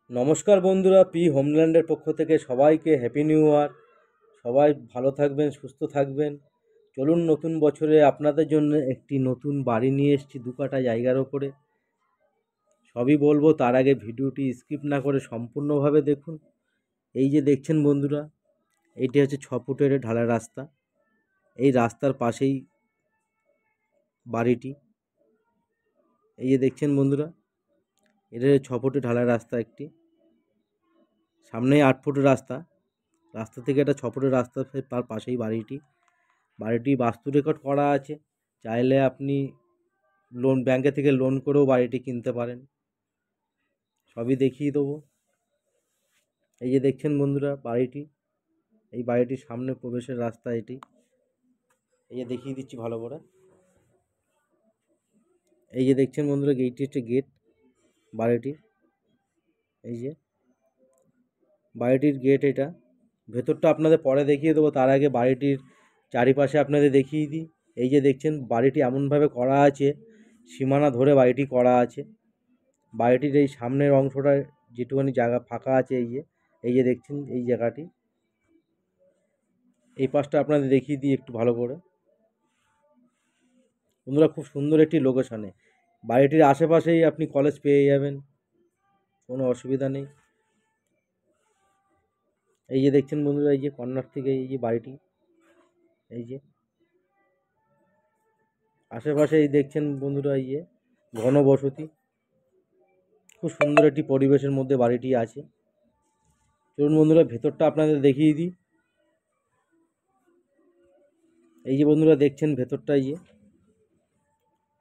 নমস্কার বন্ধুরা, হোমল্যান্ডের পক্ষ থেকে সবাইকে হ্যাপি নিউ ইয়ার। সবাই ভালো থাকবেন, সুস্থ থাকবেন। চলুন নতুন বছরে আপনাদের জন্য একটি নতুন বাড়ি নিয়ে এসেছি 2 কাঠা জায়গার ওপরে। সবই বলবো, তার আগে ভিডিওটি স্কিপ না করে সম্পূর্ণভাবে দেখুন। এই যে দেখছেন বন্ধুরা, এইটি হচ্ছে 6 ফুটের ঢালাই রাস্তা। এই রাস্তার পাশেই বাড়িটি। এই যে দেখছেন বন্ধুরা, এটা 6 ফুটের ঢালাই রাস্তা একটি। সামনেই 8 ফুটের রাস্তা। রাস্তা থেকে একটা 6 ফুটের রাস্তা, তার পাশেই বাড়িটি। বাড়িটি বাস্তু রেকর্ড করা আছে। চাইলে আপনি ব্যাংকে থেকে লোন করেও বাড়িটি কিনতে পারেন। সবই দেখিয়ে দেবো। এই যে দেখছেন বন্ধুরা বাড়িটি, এই বাড়িটির সামনে প্রবেশের রাস্তা এটি। এই যে দেখিয়ে দিচ্ছি ভালো করে। এই যে দেখছেন বন্ধুরা, গেটটি হচ্ছে গেট বাড়িটির। এই যে বাড়িটির গেট এটা। ভেতরটা আপনাদের পরে দেখিয়ে দেবো, তার আগে বাড়িটির চারিপাশে আপনাদের দেখিয়ে দিই। এই যে দেখছেন বাড়িটি এমনভাবে করা আছে, সীমানা ধরে বাড়িটি করা আছে। বাড়িটির এই সামনের অংশটা যেটুখানি জায়গা ফাঁকা আছে, এই যে দেখছেন এই জায়গাটি। এই পাশটা আপনাদের দেখিয়ে দিই একটু ভালো করে। বন্ধুরা, খুব সুন্দর একটি লোকেশনে। বাড়িটির আশেপাশেই আপনি কলেজ পেয়ে যাবেন, কোনো অসুবিধা নেই। এই যে দেখছেন বন্ধুরা, এই যে কর্নার থেকে এই যে বাড়িটি, এই যে আশেপাশে এই দেখছেন বন্ধুরা, এই যে ঘনবসতি। খুব সুন্দর একটি পরিবেশের মধ্যে বাড়িটি আছে। চলুন বন্ধুরা, ভেতরটা আপনাদের দেখিয়ে দিই। এই যে বন্ধুরা দেখছেন ভেতরটা, এই যে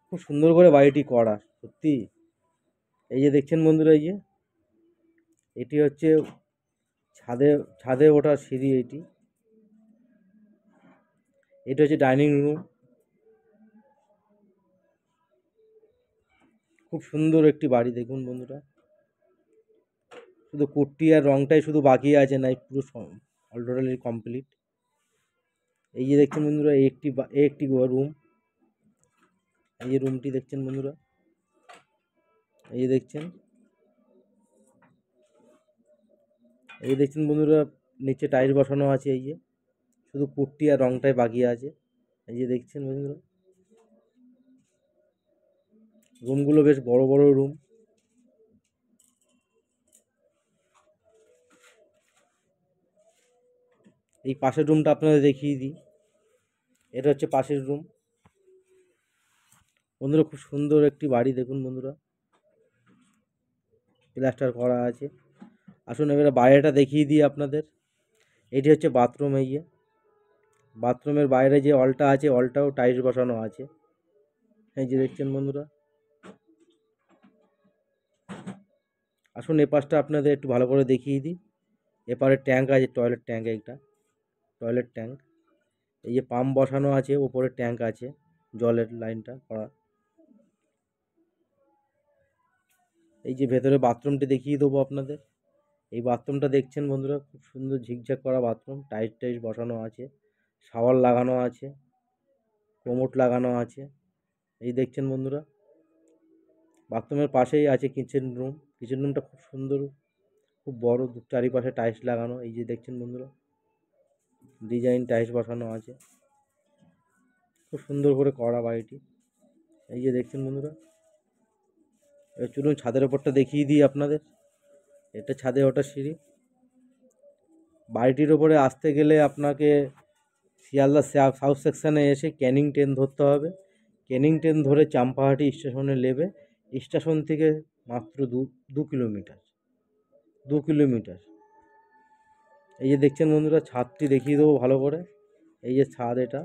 খুব সুন্দর করে বাড়িটি করা সত্যি। এই যে দেখছেন বন্ধুরা, এই যে এটি হচ্ছে ছাদে ছাদে ওঠার সিঁড়ি। এটা হচ্ছে ডাইনিং রুম। খুব সুন্দর একটি বাড়ি দেখুন বন্ধুরা। শুধু কুট্টি আর রংটাই শুধু বাকি আছে, নাই পুরো অলটোটালি কমপ্লিট। এই যে দেখছেন বন্ধুরা, একটি রুম। এই যে রুমটি দেখছেন বন্ধুরা, এই যে দেখছেন বন্ধুরা, নিচে টাইলস বসানো আছে। এই যে শুধু পুট্টি আর রংটাই বাকি আছে। এই যে দেখছেন বন্ধুরা, রুমগুলো বেশ বড় বড় রুম। এই পাশের রুমটা আপনাদের দেখিয়ে দিই। এটা হচ্ছে পাশের রুম। বন্ধুরা, খুব সুন্দর একটি বাড়ি দেখুন বন্ধুরা, প্লাস্টার করা আছে। আসুন এবারে বাইরেটা দেখিয়ে দিই আপনাদের। এটি হচ্ছে বাথরুম। এই যে বাথরুমের বাইরে যে অলটা আছে, অলটাও টাইলস বসানো আছে। এই যে দেখছেন বন্ধুরা। আসুন এ পাশটা আপনাদের একটু ভালো করে দেখিয়ে দিই। এপারে ট্যাঙ্ক আছে, টয়লেট ট্যাঙ্ক। একটা টয়লেট ট্যাঙ্ক। এই যে পাম্প বসানো আছে, ওপরে ট্যাঙ্ক আছে, জলের লাইনটা করা। এই যে ভেতরে বাথরুমটি দেখিয়ে দেবো আপনাদের। এই বাথরুমটা দেখছেন বন্ধুরা, খুব সুন্দর ঝিকঝাক করা বাথরুম। টাইলস বসানো আছে, শাওয়ার লাগানো আছে, কোমোট লাগানো আছে। এই দেখছেন বন্ধুরা, বাথরুমের পাশেই আছে কিচেন রুম। কিচেন রুমটা খুব সুন্দর, খুব বড়, চারিপাশে টাইলস লাগানো। এই যে দেখছেন বন্ধুরা, ডিজাইন টাইলস বসানো আছে, খুব সুন্দর করে করা বাড়িটি। এই যে দেখছেন বন্ধুরা, এবার চলুন ছাদের ওপরটা দেখিয়ে দিই আপনাদের। এটা ছাদে ওঠার সিঁড়ি। বাড়িটির ওপরে আসতে গেলে আপনাকে শিয়ালদা সাউথ সেকশানে এসে ক্যানিং ট্রেন ধরতে হবে। ক্যানিং ট্রেন ধরে চাম্পাহাটি স্টেশনে নেবে। স্টেশন থেকে মাত্র দু কিলোমিটার। 2 কিলোমিটার। এই যে দেখছেন বন্ধুরা, ছাদটি দেখিয়ে দেবো ভালো করে। এই যে ছাদ এটা।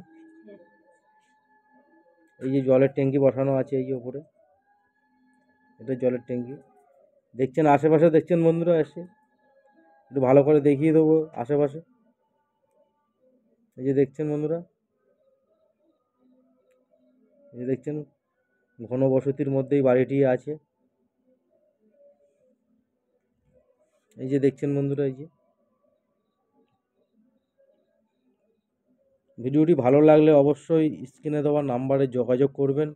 এই যে জলের ট্যাঙ্কি বসানো আছে এই যে ওপরে, এটা জলের ট্যাঙ্কি। দেখছেন আশেপাশে, দেখছেন বন্ধুরা, এসে একটু ভালো করে দেখিয়ে দেবো আশেপাশে। এই যে দেখছেন বন্ধুরা, এই যে দেখছেন ঘনবসতির মধ্যেই বাড়িটি আছে। এই যে দেখছেন বন্ধুরা, এই যে ভিডিওটি ভালো লাগলে অবশ্যই স্ক্রিনে দেওয়া নাম্বারে যোগাযোগ করবেন।